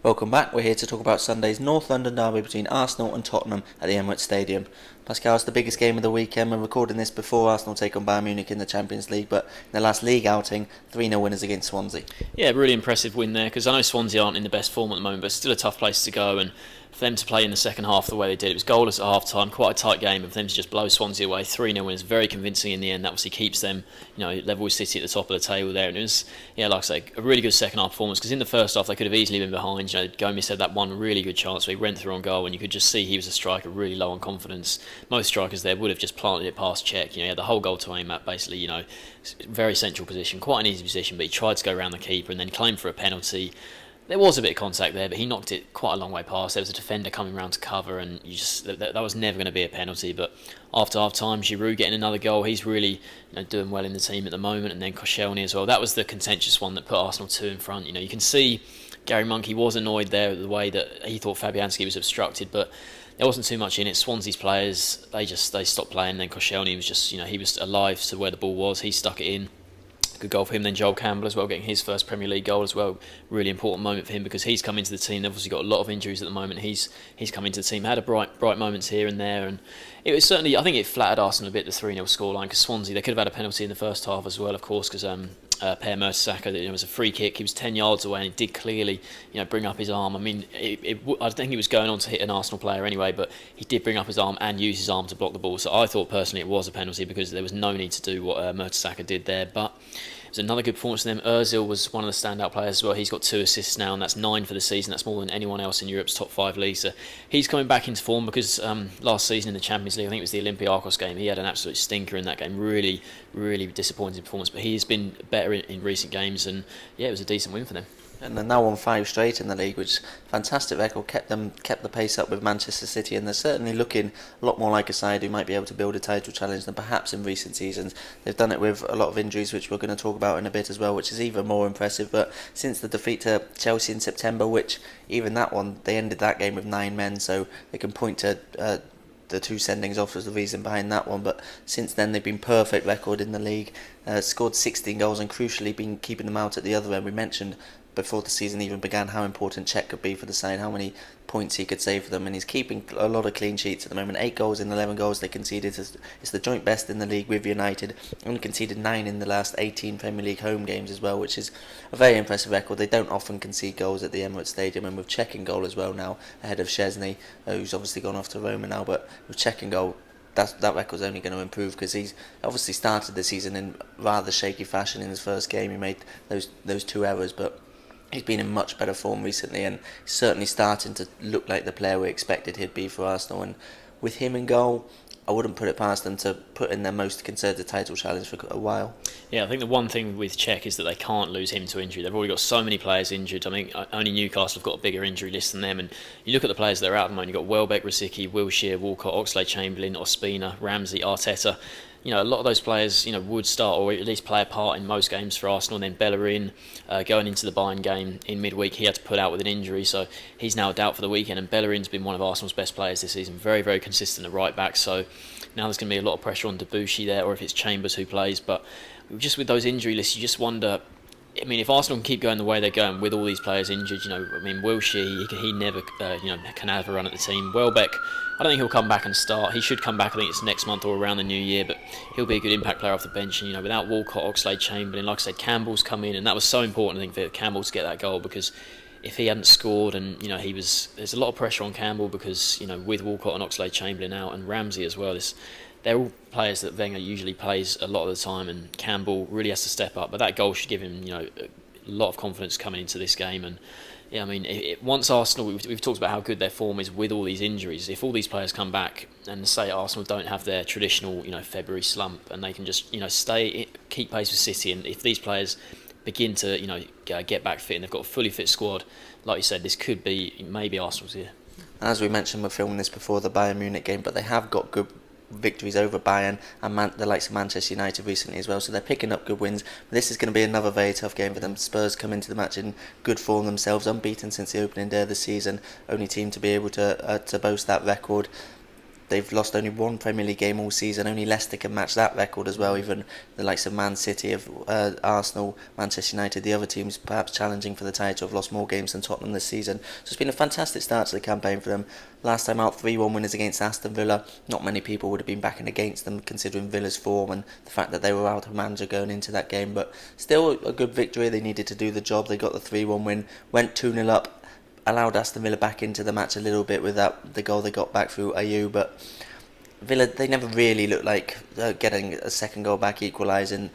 Welcome back. We're here to talk about Sunday's North London derby between Arsenal and Tottenham at the Emirates Stadium. Pascal, it's the biggest game of the weekend. We're recording this before Arsenal take on Bayern Munich in the Champions League, but in the last league outing, 3-0 winners against Swansea. Yeah, really impressive win there, because I know Swansea aren't in the best form at the moment, but it's still a tough place to go, and for them to play in the second half the way they did, it was goalless at half time, quite a tight game, and for them to just blow Swansea away, 3-0 winners, very convincing in the end. That obviously keeps them, level with City at the top of the table there, and it was, like I say, a really good second half performance, because in the first half they could have easily been behind. Gomez had that one really good chance where he went through on goal, and you could just see he was a striker really low on confidence. Most strikers there would have just planted it past Czech. He had the whole goal to aim at, basically, very central position, quite an easy position, but he tried to go around the keeper and then claimed for a penalty. There was a bit of contact there, but he knocked it quite a long way past. There was a defender coming round to cover, and that was never going to be a penalty. But after half time, Giroud getting another goal. He's really doing well in the team at the moment, and then Koscielny as well. That was the contentious one that put Arsenal 2 in front. You can see Gary Monkey was annoyed there at the way that he thought Fabianski was obstructed, but there wasn't too much in it. Swansea's players, they stopped playing. And then Koscielny was just, he was alive to where the ball was. He stuck it in. Good goal for him. Then Joel Campbell as well, getting his first Premier League goal as well. Really important moment for him, because he's come into the team. They've obviously got a lot of injuries at the moment. He's come into the team, had a bright moments here and there, and it was certainly, I think it flattered Arsenal a bit, the 3-0 scoreline, because Swansea, they could have had a penalty in the first half as well, of course, because Per Mertesacker, it was a free kick. He was 10 yards away, and he did clearly, bring up his arm. I mean, I think he was going on to hit an Arsenal player anyway, but he did bring up his arm and use his arm to block the ball. So I thought personally it was a penalty, because there was no need to do what Mertesacker did there. But it was another good performance from them. Ozil was one of the standout players as well. He's got 2 assists now, and that's 9 for the season. That's more than anyone else in Europe's top 5 leagues. So he's coming back into form, because last season in the Champions League, I think it was the Olympiacos game, he had an absolute stinker in that game. Really, really disappointing performance. But he's been better in recent games, and yeah, it was a decent win for them. And they're now on 5 straight in the league, which is a fantastic record. Kept the pace up with Manchester City, and they're certainly looking a lot more like a side who might be able to build a title challenge than perhaps in recent seasons. They've done it with a lot of injuries, which we're going to talk about in a bit as well, which is even more impressive. But since the defeat to Chelsea in September, which even that one, they ended that game with 9 men, so they can point to the 2 sendings off as the reason behind that one. But since then they've been perfect record in the league, scored 16 goals, and crucially been keeping them out at the other end. We mentioned before the season even began how important Czech could be for the side, how many points he could save for them, and he's keeping a lot of clean sheets at the moment. 8 goals in 11 goals they conceded. It's the joint best in the league with United, and conceded 9 in the last 18 Premier League home games as well, which is a very impressive record. They don't often concede goals at the Emirates Stadium, and with Czech in goal as well now, ahead of Szczesny, who's obviously gone off to Roma now, but with Czech in goal, that record's only going to improve, because he's obviously started the season in rather shaky fashion. In his first game he made those 2 errors, but he's been in much better form recently, and he's certainly starting to look like the player we expected he'd be for Arsenal. And with him in goal, I wouldn't put it past them to put in their most concerted title challenge for a while. Yeah, I think the one thing with Czech is that they can't lose him to injury. They've already got so many players injured. I mean, only Newcastle have got a bigger injury list than them. And you look at the players that are out at the moment. You've got Welbeck, Rosicky, Wilshere, Walcott, Oxlade-Chamberlain, Ospina, Ramsey, Arteta. A lot of those players, would start or at least play a part in most games for Arsenal. And then Bellerin, going into the Bayern game in midweek, he had to put out with an injury, so he's now a doubt for the weekend. And Bellerin's been one of Arsenal's best players this season, very, very consistent at right back. So now there's going to be a lot of pressure on Debuchy there, or if it's Chambers who plays. But just with those injury lists, you just wonder. I mean, if Arsenal can keep going the way they're going with all these players injured, Wilshere, he never, can have a run at the team. Welbeck, I don't think he'll come back and start. He should come back, I think it's next month or around the new year, but he'll be a good impact player off the bench. And, without Walcott, Oxlade-Chamberlain, like I said, Campbell's come in, and that was so important, I think, for Campbell to get that goal, because if he hadn't scored, and there's a lot of pressure on Campbell, because with Walcott and Oxlade-Chamberlain out, and Ramsey as well, they're all players that Wenger usually plays a lot of the time, and Campbell really has to step up. But that goal should give him, a lot of confidence coming into this game. And yeah, I mean, once Arsenal, we've talked about how good their form is with all these injuries. If all these players come back, and say Arsenal don't have their traditional, February slump, and they can just, keep pace with City, and if these players begin to, get back fit, and they've got a fully fit squad, like you said, this could be maybe Arsenal's year. As we mentioned, we're filming this before the Bayern Munich game, but they have got good victories over Bayern and the likes of Manchester United recently as well, so they're picking up good wins. But this is going to be another very tough game for them. Spurs come into the match in good form themselves, unbeaten since the opening day of the season, only team to be able to boast that record. they've lost only one Premier League game all season. Only Leicester can match that record as well. Even the likes of Man City, of Arsenal, Manchester United, the other teams perhaps challenging for the title, have lost more games than Tottenham this season. So it's been a fantastic start to the campaign for them. Last time out, 3-1 winners against Aston Villa. Not many people would have been backing against them considering Villa's form and the fact that they were out of manager going into that game. But still a good victory. They needed to do the job. They got the 3-1 win, went 2-0 up, allowed Aston Villa back into the match a little bit with the goal they got back through Ayew. But Villa, they never really looked like getting a second goal back, equalising.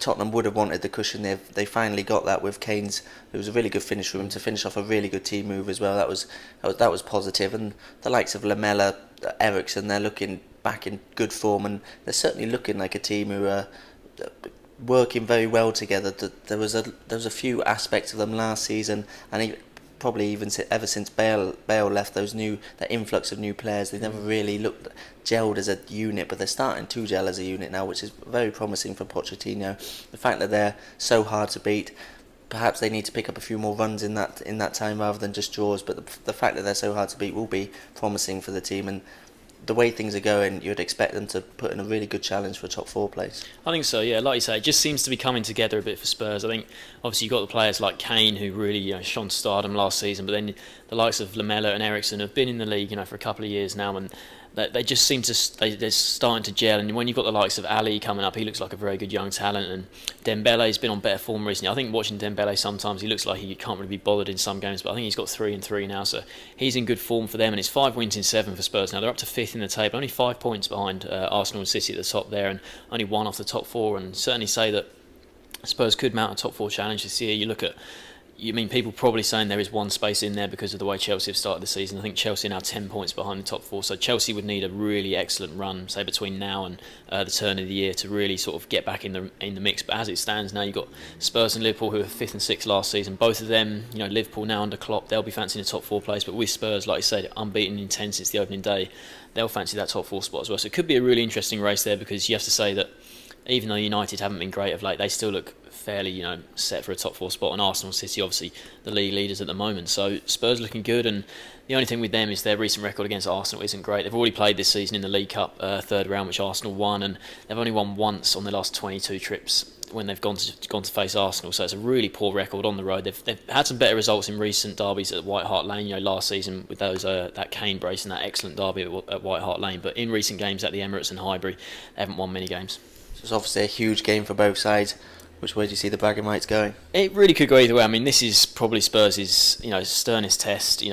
Tottenham would have wanted the cushion. They finally got that with Kane's. It was a really good finish for him to finish off a really good team move as well. That was positive. And the likes of Lamela, Eriksen, they're looking back in good form, and they're certainly looking like a team who are working very well together. There was a few aspects of them last season, and probably even ever since Bale left, that influx of new players, they never really looked gelled as a unit, but they're starting to gel as a unit now, which is very promising for Pochettino. The fact that they're so hard to beat, perhaps they need to pick up a few more runs in that time rather than just draws, but the fact that they're so hard to beat will be promising for the team, and the way things are going, you'd expect them to put in a really good challenge for a top 4 place. I think so, yeah. Like you say, it just seems to be coming together a bit for Spurs. I think obviously you've got the players like Kane who really shone stardom last season, but then the likes of Lamela and Eriksen have been in the league for a couple of years now, and they just seem to they're starting to gel. And when you've got the likes of Ali coming up, he looks like a very good young talent, and Dembele's been on better form recently. I think watching Dembele sometimes he looks like he can't really be bothered in some games, but I think he's got 3-3 now, so he's in good form for them. And it's 5 wins in 7 for Spurs now. They're up to 5th in the table, only 5 points behind Arsenal and City at the top there, and only 1 off the top 4. And certainly say that Spurs could mount a top 4 challenge this year. You look at, people probably saying there is one space in there because of the way Chelsea have started the season. I think Chelsea are now 10 points behind the top 4, so Chelsea would need a really excellent run, say between now and the turn of the year, to really sort of get back in the mix. But as it stands now, you've got Spurs and Liverpool who were 5th and 6th last season. Both of them, Liverpool now under Klopp, they'll be fancying the top 4 place, but with Spurs, like I said, unbeaten in 10 since the opening day, they'll fancy that top 4 spot as well. So it could be a really interesting race there, because you have to say that even though United haven't been great of late, they still look fairly, set for a top 4 spot. And Arsenal and City, obviously, the league leaders at the moment. So Spurs looking good, and the only thing with them is their recent record against Arsenal isn't great. They've already played this season in the League Cup third round, which Arsenal won, and they've only won once on their last 22 trips when they've gone to face Arsenal. So it's a really poor record on the road. They've had some better results in recent derbies at White Hart Lane. Last season with those that Kane brace and that excellent derby at White Hart Lane. But in recent games at the Emirates and Highbury, they haven't won many games. So it's obviously a huge game for both sides. Which way do you see the bragging rights going? It really could go either way. I mean, this is probably Spurs' sternest test,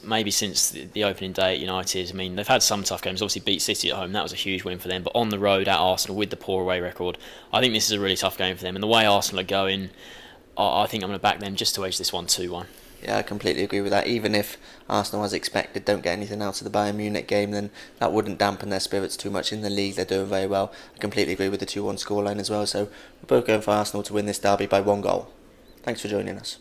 maybe since the opening day at United. I mean, they've had some tough games. Obviously, beat City at home. That was a huge win for them. But on the road at Arsenal with the poor away record, I think this is a really tough game for them. And the way Arsenal are going, I think I'm going to back them just to edge this one 2-1. Yeah, I completely agree with that. Even if Arsenal, as expected, don't get anything out of the Bayern Munich game, then that wouldn't dampen their spirits too much in the league. They're doing very well. I completely agree with the 2-1 scoreline as well. So we're both going for Arsenal to win this derby by 1 goal. Thanks for joining us.